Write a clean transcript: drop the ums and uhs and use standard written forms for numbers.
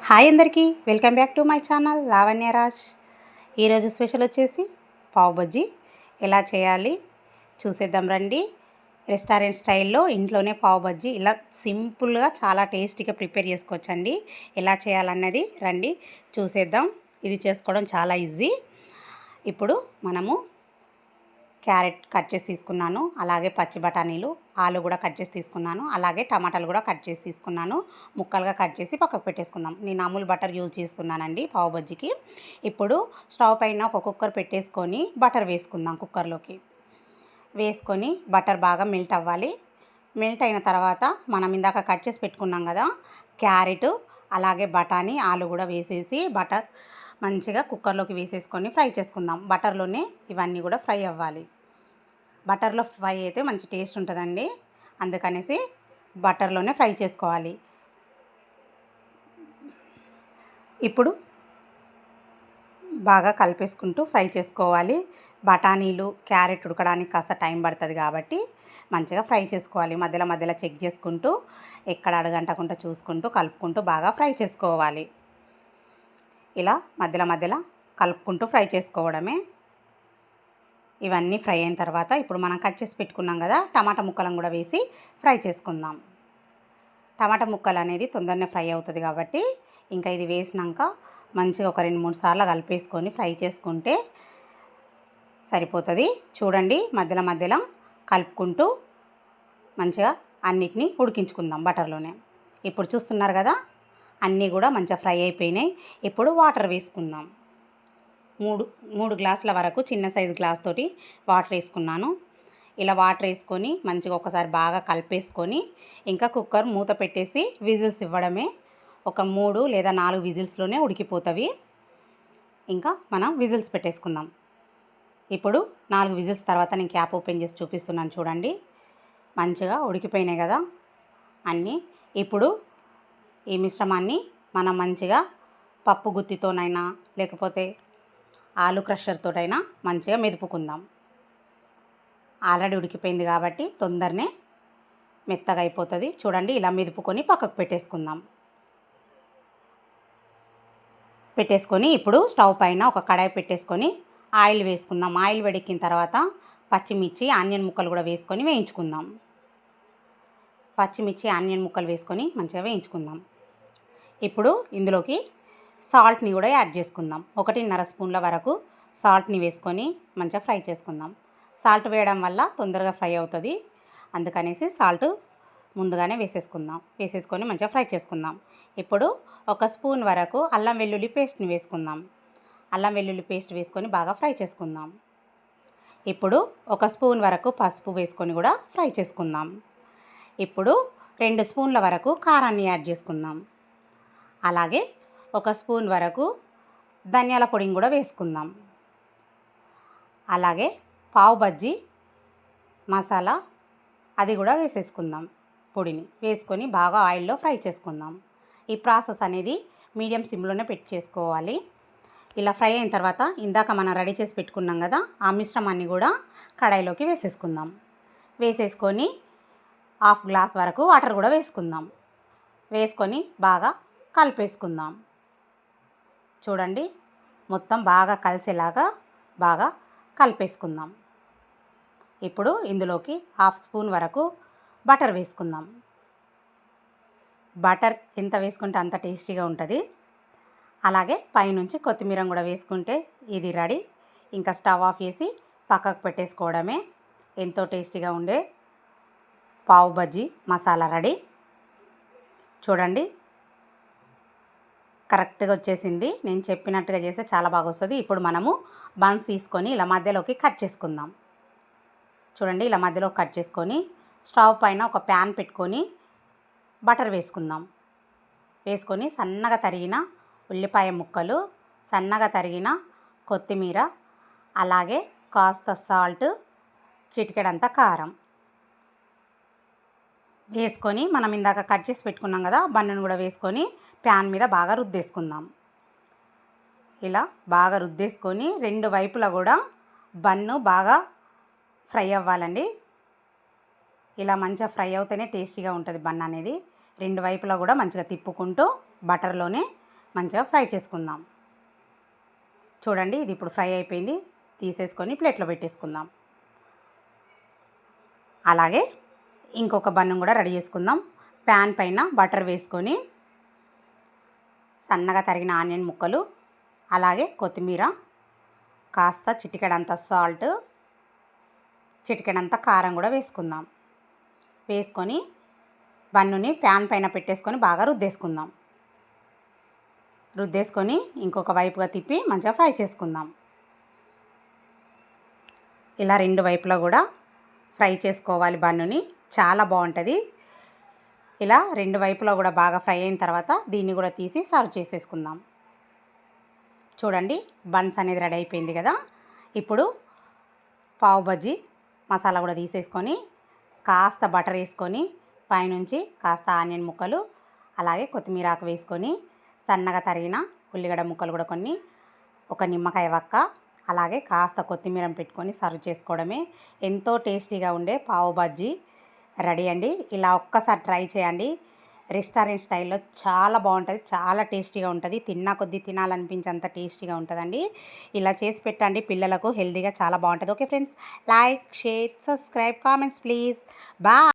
Hi అందరికీ, welcome back to my channel Lavanyaraj. ఈరోజు special వచ్చేసి పావ్ బజ్జీ ఎలా చేయాలి చూసేద్దాం రండి. రెస్టారెంట్ స్టైల్లో ఇంట్లోనే పావ్ బజ్జీ ఇలా సింపుల్గా చాలా టేస్టీగా ప్రిపేర్ చేసుకోవచ్చండి. ఎలా చేయాలన్నది రండి చూసేద్దాం. ఇది చేసుకోవడం చాలా ఈజీ. ఇప్పుడు మనము క్యారెట్ కట్ చేసి తీసుకున్నాను, అలాగే పచ్చి బఠానీలు, ఆలు కూడా కట్ చేసి తీసుకున్నాను, అలాగే టమాటాలు కూడా కట్ చేసి తీసుకున్నాను. ముక్కలుగా కట్ చేసి పక్కకు పెట్టేసుకుందాం. నేను అమూల్ బటర్ యూజ్ చేస్తున్నానండి పావ్ బజ్జీకి. ఇప్పుడు స్టవ్ పైన ఒక కుక్కర్ పెట్టేసుకొని బటర్ వేసుకుందాం. కుక్కర్లోకి వేసుకొని బటర్ బాగా మెల్ట్ అవ్వాలి. మెల్ట్ అయిన తర్వాత మనం ఇందాక కట్ చేసి పెట్టుకున్నాం కదా క్యారెట్, అలాగే బఠానీ, ఆలు కూడా వేసేసి బటర్ మంచిగా కుక్కర్లోకి వేసేసుకొని ఫ్రై చేసుకుందాం. బటర్లోనే ఇవన్నీ కూడా ఫ్రై అవ్వాలి. బటర్లో ఫ్రై అయితే మంచి టేస్ట్ ఉంటుందండి, అందుకనేసి బటర్లోనే ఫ్రై చేసుకోవాలి. ఇప్పుడు బాగా కలిపేసుకుంటూ ఫ్రై చేసుకోవాలి. బఠానీలు, క్యారెట్ ఉడకడానికి కాస్త టైం పడుతుంది కాబట్టి మంచిగా ఫ్రై చేసుకోవాలి. మధ్యలో మధ్యలో చెక్ చేసుకుంటూ, ఎక్కడ అడగంటకుండా చూసుకుంటూ కలుపుకుంటూ బాగా ఫ్రై చేసుకోవాలి. ఇలా మధ్యలో మధ్యలో కలుపుకుంటూ ఫ్రై చేసుకోవడమే. ఇవన్నీ ఫ్రై అయిన తర్వాత ఇప్పుడు మనం కట్ చేసి పెట్టుకున్నాం కదా టమాటా ముక్కలను కూడా వేసి ఫ్రై చేసుకుందాం. టమాటా ముక్కలు అనేది తొందరనే ఫ్రై అవుతుంది కాబట్టి ఇంకా ఇది వేసినాక మంచిగా ఒక 2-3 సార్లు కలిపేసుకొని ఫ్రై చేసుకుంటే సరిపోతుంది. చూడండి, మధ్యలో మధ్యలో కలుపుకుంటూ మంచిగా అన్నిటినీ ఉడికించుకుందాం బటర్లోనే. ఇప్పుడు చూస్తున్నారు కదా అన్నీ కూడా మంచిగా ఫ్రై అయిపోయినాయి. ఇప్పుడు వాటర్ వేసుకుందాం. మూడు గ్లాసుల వరకు చిన్న సైజు గ్లాస్ తోటి వాటర్ వేసుకున్నాను. ఇలా వాటర్ వేసుకొని మంచిగా ఒకసారి బాగా కలిపేసుకొని ఇంకా కుక్కర్ మూత పెట్టేసి విజిల్స్ ఇవ్వడమే. ఒక 3 లేదా 4 విజిల్స్లోనే ఉడికిపోతాయి. ఇంకా మనం విజిల్స్ పెట్టేసుకుందాం. ఇప్పుడు 4 విజిల్స్ తర్వాత నేను క్యాప్ ఓపెన్ చేసి చూపిస్తున్నాను చూడండి. మంచిగా ఉడికిపోయినాయి కదా అన్నీ. ఇప్పుడు ఈ మిశ్రమాన్ని మనం మంచిగా పప్పు గుత్తితోనైనా లేకపోతే ఆలు క్రషర్తోటైనా మంచిగా మెదుపుకుందాం. ఆల్రెడీ ఉడికిపోయింది కాబట్టి తొందరనే మెత్తగా అయిపోతుంది. చూడండి, ఇలా మెదుపుకొని పక్కకు పెట్టేసుకొని ఇప్పుడు స్టవ్ పైన ఒక కడాయి పెట్టేసుకొని ఆయిల్ వేసుకుందాం. ఆయిల్ వేడెక్కిన తర్వాత పచ్చిమిర్చి, ఆనియన్ ముక్కలు కూడా వేసుకొని వేయించుకుందాం. పచ్చిమిర్చి, ఆనియన్ ముక్కలు వేసుకొని మంచిగా వేయించుకుందాం. ఇప్పుడు ఇందులోకి సాల్ట్ని కూడా యాడ్ చేసుకుందాం. 1.5 స్పూన్ల వరకు సాల్ట్ని వేసుకొని మంచిగా ఫ్రై చేసుకుందాం. సాల్ట్ వేయడం వల్ల తొందరగా ఫ్రై అవుతుంది, అందుకనేసి సాల్ట్ ముందుగానే వేసేసుకొని మంచిగా ఫ్రై చేసుకుందాం. ఇప్పుడు 1 స్పూన్ వరకు అల్లం వెల్లుల్లి పేస్ట్ని వేసుకుందాం. అల్లం వెల్లుల్లి పేస్ట్ వేసుకొని బాగా ఫ్రై చేసుకుందాం. ఇప్పుడు 1 స్పూన్ వరకు పసుపు వేసుకొని కూడా ఫ్రై చేసుకుందాం. ఇప్పుడు 2 స్పూన్ల వరకు కారాన్ని యాడ్ చేసుకుందాం. అలాగే 1 స్పూన్ వరకు ధనియాల పొడిని కూడా వేసుకుందాం. అలాగే పావ్ బజ్జీ మసాలా అది కూడా వేసేసుకుందాం. పొడిని వేసుకొని బాగా ఆయిల్లో ఫ్రై చేసుకుందాం. ఈ ప్రాసెస్ అనేది మీడియం సిమ్లోనే పెట్టి చేసుకోవాలి. ఇలా ఫ్రై అయిన తర్వాత ఇందాక మనం రెడీ చేసి పెట్టుకున్నాం కదా ఆ మిశ్రమాన్ని కూడా కడాయిలోకి వేసేసుకుందాం. వేసేసుకొని 1/2 గ్లాస్ వరకు వాటర్ కూడా వేసుకుందాం. వేసుకొని బాగా కలిపేసుకుందాం. చూడండి, మొత్తం బాగా కలిసేలాగా బాగా కలిపేసుకుందాం. ఇప్పుడు ఇందులోకి 1/2 స్పూన్ వరకు బటర్ వేసుకుందాం. బటర్ ఎంత వేసుకుంటే అంత టేస్టీగా ఉంటుంది. అలాగే పైనుంచి కొత్తిమీర కూడా వేసుకుంటే ఇది రెడీ. ఇంకా స్టవ్ ఆఫ్ చేసి పక్కకు పెట్టేసుకోవడమే. ఎంతో టేస్టీగా ఉండే పావ్ బజ్జీ మసాలా రెడీ. చూడండి, కరెక్ట్గా వచ్చేసింది. నేను చెప్పినట్టుగా చేస్తే చాలా బాగా వస్తుంది. ఇప్పుడు మనము బన్స్ తీసుకొని ఇలా మధ్యలోకి కట్ చేసుకుందాం. చూడండి, ఇలా మధ్యలో కట్ చేసుకొని స్టవ్ పైన ఒక ప్యాన్ పెట్టుకొని బటర్ వేసుకుందాం. వేసుకొని సన్నగా తరిగిన ఉల్లిపాయ ముక్కలు, సన్నగా తరిగిన కొత్తిమీర, అలాగే కాస్త సాల్ట్, చిటికెడంత కారం వేసుకొని మనం ఇందాక కట్ చేసి పెట్టుకున్నాం కదా బన్నును కూడా వేసుకొని ప్యాన్ మీద బాగా రుద్దేసుకుందాం. ఇలా బాగా రుద్దేసుకొని 2 వైపులా కూడా బన్ను బాగా ఫ్రై అవ్వాలండి. ఇలా మంచిగా ఫ్రై అవుతేనే టేస్టీగా ఉంటుంది బన్ అనేది. 2 వైపులా కూడా మంచిగా తిప్పుకుంటూ బటర్లోనే మంచిగా ఫ్రై చేసుకుందాం. చూడండి ఇది ఇప్పుడు ఫ్రై అయిపోయింది. తీసేసుకొని ప్లేట్లో పెట్టేసుకుందాం. అలాగే ఇంకొక బన్ను కూడా రెడీ చేసుకుందాం. ప్యాన్ పైన బటర్ వేసుకొని సన్నగా తరిగిన ఆనియన్ ముక్కలు, అలాగే కొత్తిమీర, కాస్త చిటికెడంత సాల్ట్, చిటికెడంత కారం కూడా వేసుకుందాం. వేసుకొని బన్నుని ప్యాన్ పైన పెట్టేసుకొని బాగా రుద్దేసుకుందాం. రుద్దేసుకొని ఇంకొక వైపుగా తిప్పి మంచిగా ఫ్రై చేసుకుందాం. ఇలా రెండు వైపులా కూడా ఫ్రై చేసుకోవాలి బన్నుని, చాలా బాగుంటుంది. ఇలా రెండు వైపులా కూడా బాగా ఫ్రై అయిన తర్వాత దీన్ని కూడా తీసి సర్వ్ చేసేసుకుందాం. చూడండి బన్స్ అనేది రెడీ అయిపోయింది కదా. ఇప్పుడు పావ్ బజ్జీ మసాలా కూడా తీసేసుకొని కాస్త బటర్ వేసుకొని పైనుంచి కాస్త ఆనియన్ ముక్కలు, అలాగే కొత్తిమీర ఆకు వేసుకొని సన్నగా తరిగిన ఉల్లిగడ్డ ముక్కలు కూడా కొన్ని, ఒక నిమ్మకాయ వక్క, అలాగే కాస్త కొత్తిమీర పెట్టుకొని సర్వ్ చేసుకోవడమే. ఎంతో టేస్టీగా ఉండే పావ్ బజ్జీ రెడీ అండి. ఇలా ఒక్కసారి ట్రై చేయండి. రెస్టారెంట్ స్టైల్లో చాలా బాగుంటుంది, చాలా టేస్టీగా ఉంటుంది. తిన్నా కొద్దీ తినాలనిపించేంత టేస్టీగా ఉంటుందండి. ఇలా చేసి పెట్టండి పిల్లలకు, హెల్తీగా చాలా బాగుంటుంది. Okay friends, like, share, subscribe, comments please. Bye.